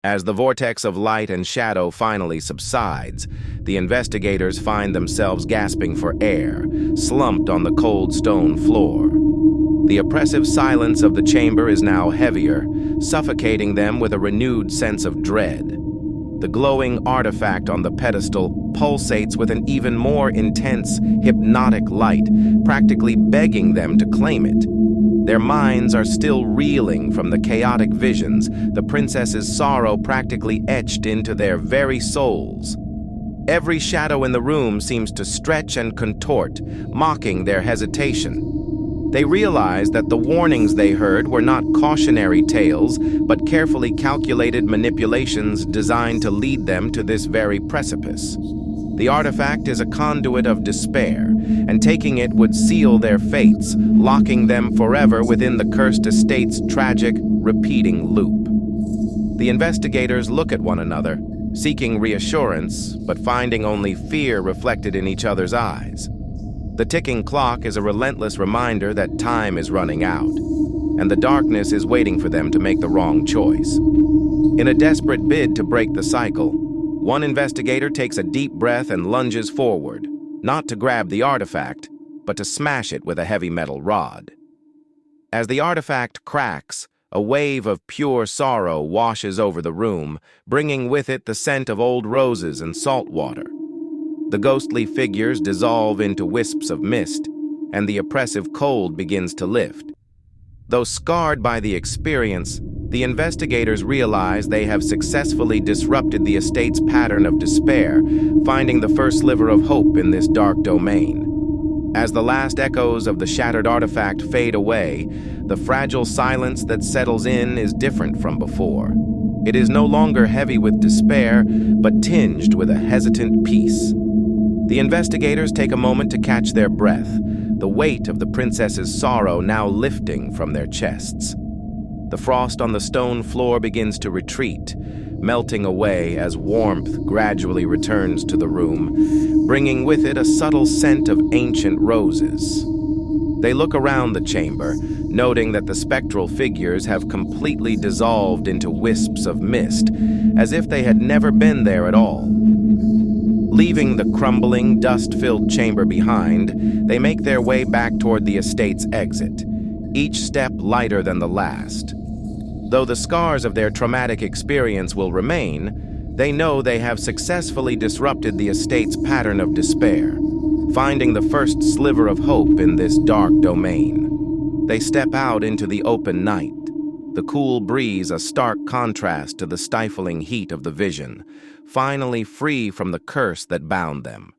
As the vortex of light and shadow finally subsides, the investigators find themselves gasping for air, slumped on the cold stone floor. The oppressive silence of the chamber is now heavier, suffocating them with a renewed sense of dread. The glowing artifact on the pedestal pulsates with an even more intense, hypnotic light, practically begging them to claim it. Their minds are still reeling from the chaotic visions, the princess's sorrow practically etched into their very souls. Every shadow in the room seems to stretch and contort, mocking their hesitation. They realize that the warnings they heard were not cautionary tales, but carefully calculated manipulations designed to lead them to this very precipice. The artifact is a conduit of despair, and taking it would seal their fates, locking them forever within the cursed estate's tragic, repeating loop. The investigators look at one another, seeking reassurance, but finding only fear reflected in each other's eyes. The ticking clock is a relentless reminder that time is running out, and the darkness is waiting for them to make the wrong choice. In a desperate bid to break the cycle, one investigator takes a deep breath and lunges forward, not to grab the artifact, but to smash it with a heavy metal rod. As the artifact cracks, a wave of pure sorrow washes over the room, bringing with it the scent of old roses and salt water. The ghostly figures dissolve into wisps of mist, and the oppressive cold begins to lift. Though scarred by the experience, the investigators realize they have successfully disrupted the estate's pattern of despair, finding the first sliver of hope in this dark domain. As the last echoes of the shattered artifact fade away, the fragile silence that settles in is different from before. It is no longer heavy with despair, but tinged with a hesitant peace. The investigators take a moment to catch their breath, the weight of the princess's sorrow now lifting from their chests. The frost on the stone floor begins to retreat, melting away as warmth gradually returns to the room, bringing with it a subtle scent of ancient roses. They look around the chamber, noting that the spectral figures have completely dissolved into wisps of mist, as if they had never been there at all. Leaving the crumbling, dust-filled chamber behind, they make their way back toward the estate's exit, each step lighter than the last. Though the scars of their traumatic experience will remain, they know they have successfully disrupted the estate's pattern of despair, finding the first sliver of hope in this dark domain. They step out into the open night, the cool breeze a stark contrast to the stifling heat of the vision, finally free from the curse that bound them.